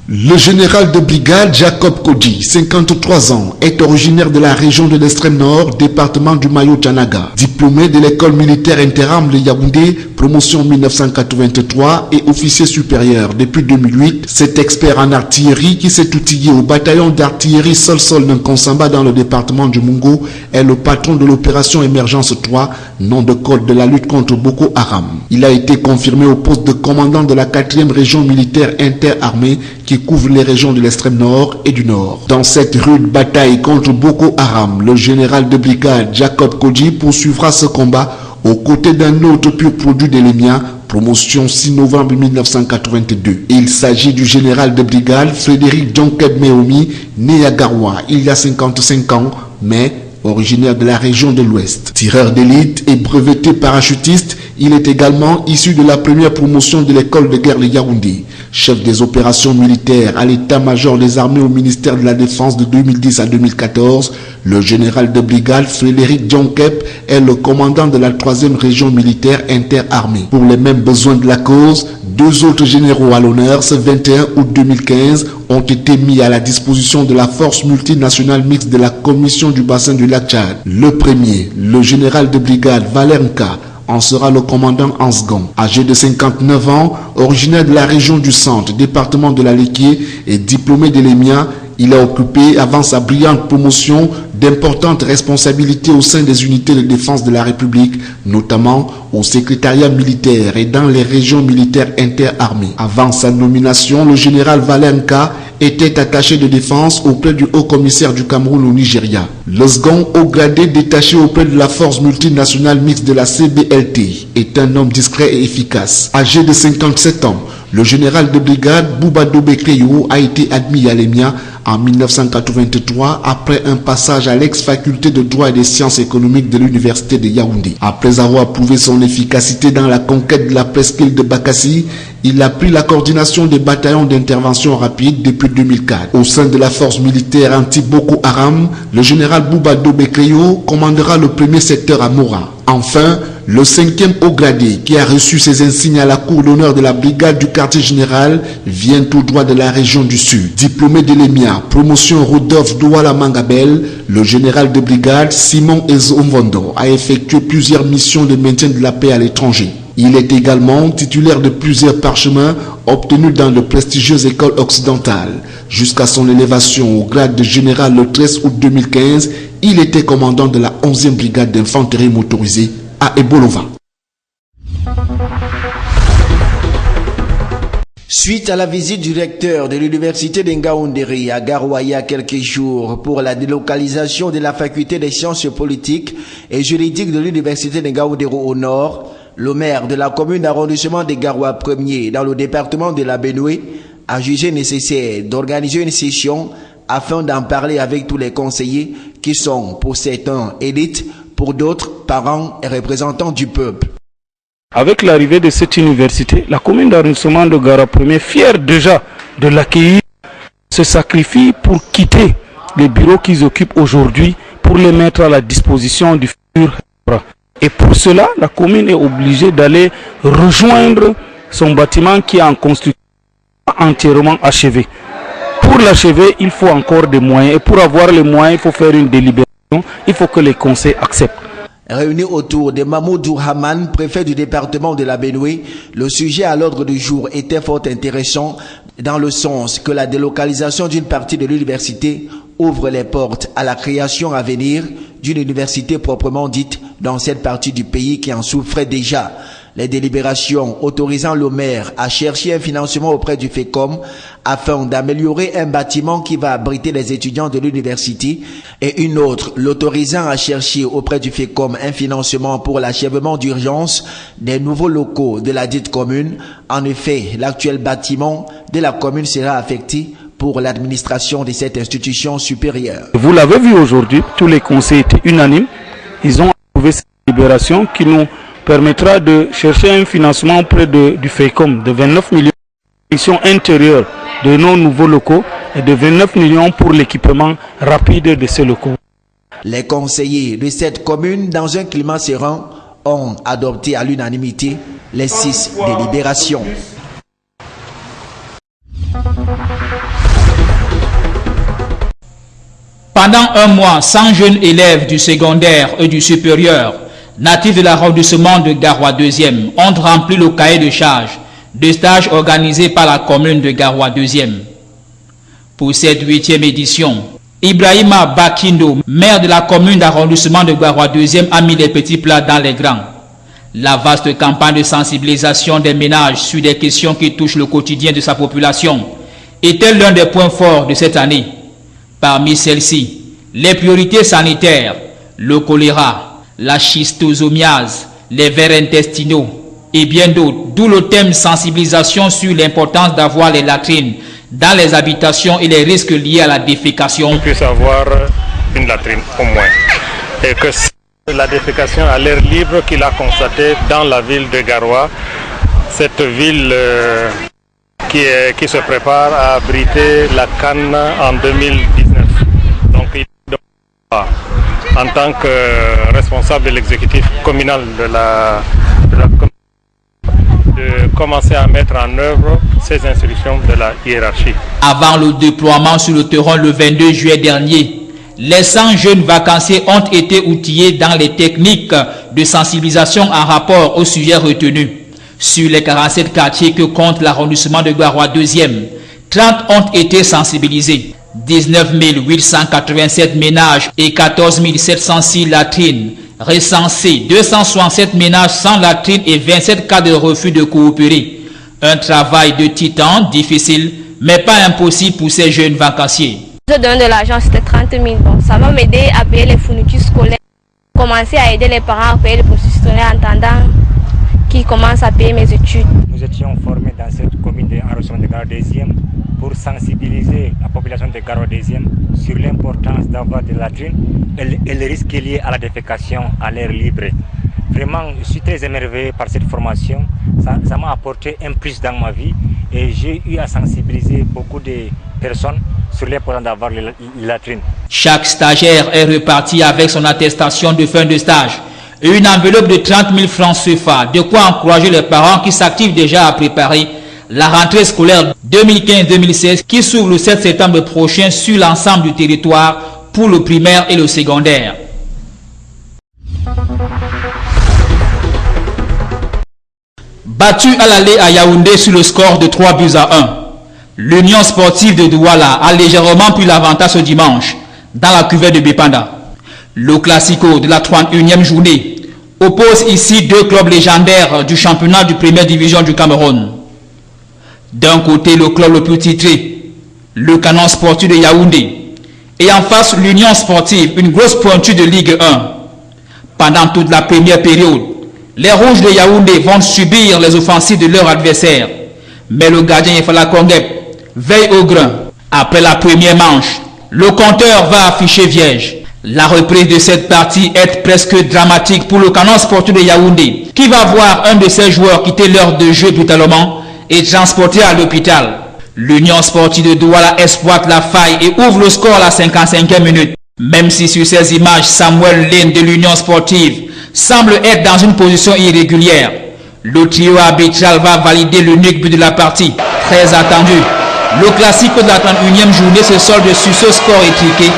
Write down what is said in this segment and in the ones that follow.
Le général de brigade Jacob Kodji, 53 ans, est originaire de la région de l'extrême nord, département du Mayo-Tchanaga. Diplômé de l'école militaire interarmes de Yaoundé, promotion 1983 et officier supérieur depuis 2008, cet expert en artillerie qui s'est outillé au bataillon d'artillerie Sol-Sol Nkonsamba dans le département du Mungo est le patron de l'opération Émergence 3, nom de code de la lutte contre Boko Haram. Il a été confirmé au poste de commandant de la 4e région militaire interarmée qui couvre les régions de l'extrême nord et du nord. Dans cette rude bataille contre Boko Haram, le général de brigade Jacob Kodji poursuivra ce combat aux côtés d'un autre pur produit de l'EMIA, promotion 6 novembre 1982. Il s'agit du général de brigade Frédéric Djonkeb Meomi, né à Garoua il y a 55 ans, mais originaire de la région de l'Ouest. Tireur d'élite et breveté parachutiste, il est également issu de la première promotion de l'école de guerre de Yaoundé. Chef des opérations militaires à l'état-major des armées au ministère de la Défense de 2010 à 2014, le général de brigade Frédéric Djonkeb est le commandant de la 3e région militaire interarmée. Pour les mêmes besoins de la cause, 2 autres généraux à l'honneur ce 21 août 2015 ont été mis à la disposition de la force multinationale mixte de la commission du bassin du lac Tchad. Le premier, le général de brigade Valère Nka, en sera le commandant Ansgon. Âgé de 59 ans, originaire de la région du centre, département de la Léquié et diplômé de l'EMIA, il a occupé, avant sa brillante promotion, d'importantes responsabilités au sein des unités de défense de la République, notamment au secrétariat militaire et dans les régions militaires interarmées. Avant sa nomination, le général Valère Nka était attaché de défense auprès du haut-commissaire du Cameroun au Nigeria. Le second haut gradé détaché auprès de la force multinationale mixte de la CBLT est un homme discret et efficace. Âgé de 57 ans, le général de brigade Bouba Dobekreyo a été admis à l'EMIA en 1983 après un passage à l'ex-faculté de droit et des sciences économiques de l'université de Yaoundé. Après avoir prouvé son efficacité dans la conquête de la presqu'île de Bakassi, il a pris la coordination des bataillons d'intervention rapide depuis 2004. Au sein de la force militaire anti-Boko Haram, le général Bouba Dobekreyo commandera le premier secteur à Mora. Enfin, le 5e haut gradé qui a reçu ses insignes à la cour d'honneur de la brigade du quartier général vient tout droit de la région du Sud. Diplômé de l'EMIA, promotion Rodolphe Douala Mangabel, le général de brigade Simon Ezomvondo a effectué plusieurs missions de maintien de la paix à l'étranger. Il est également titulaire de plusieurs parchemins obtenus dans de prestigieuses écoles occidentales. Jusqu'à son élévation au grade de général le 13 août 2015, il était commandant de la 11e brigade d'infanterie motorisée à Ebolova. Suite à la visite du recteur de l'université d'Ngaoundéré à Garoua il y a quelques jours pour la délocalisation de la faculté des sciences politiques et juridiques de l'université d'Ngaoundéré au nord, le maire de la commune d'arrondissement de Garoua 1er dans le département de la Benoué a jugé nécessaire d'organiser une session afin d'en parler avec tous les conseillers qui sont pour certains élites, pour d'autres parents et représentants du peuple. Avec l'arrivée de cette université, la commune d'arrondissement de Garoua 1er, fière déjà de l'accueillir, se sacrifie pour quitter les bureaux qu'ils occupent aujourd'hui pour les mettre à la disposition du futur. Et pour cela, la commune est obligée d'aller rejoindre son bâtiment qui est en construction entièrement achevé. Pour l'achever, il faut encore des moyens. Et pour avoir les moyens, il faut faire une délibération. Il faut que les conseils acceptent. Réunis autour de Mamoudou Haman, préfet du département de la Benoué, le sujet à l'ordre du jour était fort intéressant dans le sens que la délocalisation d'une partie de l'université ouvre les portes à la création à venir d'une université proprement dite dans cette partie du pays qui en souffrait déjà. Les délibérations autorisant le maire à chercher un financement auprès du FECOM afin d'améliorer un bâtiment qui va abriter les étudiants de l'université et une autre l'autorisant à chercher auprès du FECOM un financement pour l'achèvement d'urgence des nouveaux locaux de la dite commune. En effet, l'actuel bâtiment de la commune sera affecté pour l'administration de cette institution supérieure. Vous l'avez vu aujourd'hui, tous les conseils étaient unanimes. Ils ont approuvé cette délibération qui nous permettra de chercher un financement auprès du FECOM de 29 millions de l'édition intérieure de nos nouveaux locaux et de 29 millions pour l'équipement rapide de ces locaux. Les conseillers de cette commune, dans un climat serein, ont adopté à l'unanimité les 6 délibérations. Pendant un mois, 100 jeunes élèves du secondaire et du supérieur, natifs de l'arrondissement de Garoua 2e, ont rempli le cahier de charge de stage organisé par la commune de Garoua 2e. Pour cette 8e édition, Ibrahima Bakindo, maire de la commune d'arrondissement de Garoua 2e, a mis les petits plats dans les grands. La vaste campagne de sensibilisation des ménages sur des questions qui touchent le quotidien de sa population était l'un des points forts de cette année. Parmi celles-ci, les priorités sanitaires, le choléra, la schistosomiase, les vers intestinaux et bien d'autres, d'où le thème sensibilisation sur l'importance d'avoir les latrines dans les habitations et les risques liés à la défécation. On puisse avoir une latrine au moins. Et que la défécation à l'air libre qu'il a constatée dans la ville de Garoua, cette ville qui se prépare à abriter la CAN en 2019. Donc, en tant que responsable de l'exécutif communal de la commune, de commencer à mettre en œuvre ces instructions de la hiérarchie. Avant le déploiement sur le terrain le 22 juillet dernier, les 100 jeunes vacanciers ont été outillés dans les techniques de sensibilisation en rapport au sujet retenu. Sur les 47 quartiers que compte l'arrondissement de Garoua 2e, 30 ont été sensibilisés. 19 887 ménages et 14 706 latrines recensés, 267 ménages sans latrine et 27 cas de refus de coopérer. Un travail de titan, difficile, mais pas impossible pour ces jeunes vacanciers. Je donne de l'argent, c'était 30 000. Donc ça va m'aider à payer les fournitures scolaires, commencer à aider les parents à payer les fournitures scolaires en attendant qu'ils commencent à payer mes études. Nous étions formés dans cette commune d'arrondissement de Garoua 2e pour sensibiliser la population de Garoua 2e sur l'importance d'avoir des latrines et les risques liés à la défécation à l'air libre. Vraiment, je suis très émerveillé par cette formation. Ça m'a apporté un plus dans ma vie et j'ai eu à sensibiliser beaucoup de personnes sur l'importance d'avoir les latrines. Chaque stagiaire est reparti avec son attestation de fin de stage et une enveloppe de 30 000 francs CFA, de quoi encourager les parents qui s'activent déjà à préparer la rentrée scolaire 2015-2016 qui s'ouvre le 7 septembre prochain sur l'ensemble du territoire pour le primaire et le secondaire. Battu à l'aller à Yaoundé sur le score de 3-1, l'Union sportive de Douala a légèrement pris l'avantage ce dimanche dans la cuvette de Bépanda. Le classico de la 31e journée oppose ici deux clubs légendaires du championnat de première division du Cameroun. D'un côté, le club le plus titré, le Canon sportif de Yaoundé, et en face, l'Union sportive, une grosse pointure de Ligue 1. Pendant toute la première période, les Rouges de Yaoundé vont subir les offensives de leur adversaire. Mais le gardien Yefala Kongep veille au grain. Après la première manche, le compteur va afficher vierge. La reprise de cette partie est presque dramatique pour le Canon sportif de Yaoundé, qui va voir un de ses joueurs quitter l'heure de jeu brutalement et transporté à l'hôpital. L'Union sportive de Douala exploite la faille et ouvre le score à la 55e minute. Même si sur ces images, Samuel Lane de l'Union sportive semble être dans une position irrégulière, le trio arbitral va valider l'unique but de la partie. Très attendu, le classique de la 31e journée se solde sur ce score étriqué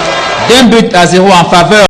d'1-0 en faveur